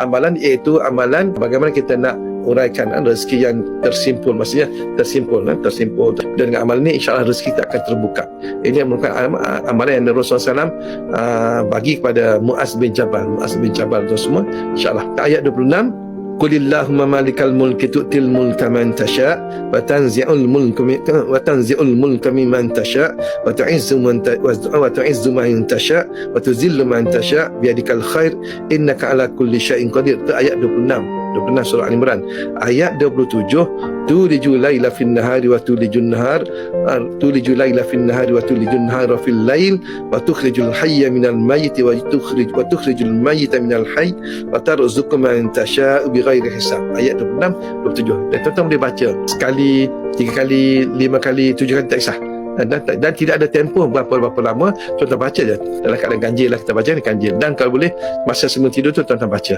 amalan, iaitu amalan bagaimana kita nak uraikan rezeki yang tersimpul, maksudnya tersimpul dan dengan amal ini insya-Allah rezeki kita akan terbuka. Ini yang merupakan amalan yang Rasulullah SAW bagi kepada Muaz bin Jabal tu semua, insya-Allah. Ayat 26, Qulillahumma malikal mulki tu'til mulka man tasha wa tanzi'ul mulka mimman tasha wa tu'izzu man tasha wa tuzillu man tasha biyadikal khair innaka ala kulli syai'in qadir. Itu ayat 26 surah Al-Imran. Ayat 27, tulijul laila fin nahari wa tulijun nahar tulijul laila fin nahari wa tulijun nahara fil lail wa tukhrijul hayya minal mayyit wa tukhrijul mayyita minal hayy wa tarzuqu man tasha'u bighairi hisab. Ayat 26, 27. Dan tuan-tuan boleh baca sekali, 3 kali, 5 kali, 7 kali, tak kisah. Dan tidak ada tempoh berapa lama. Tuan-tuan baca je. Dalam keadaan ganjil lah kita baca ni, ganjil. Dan kalau boleh masa sebelum tidur tu tuan-tuan baca.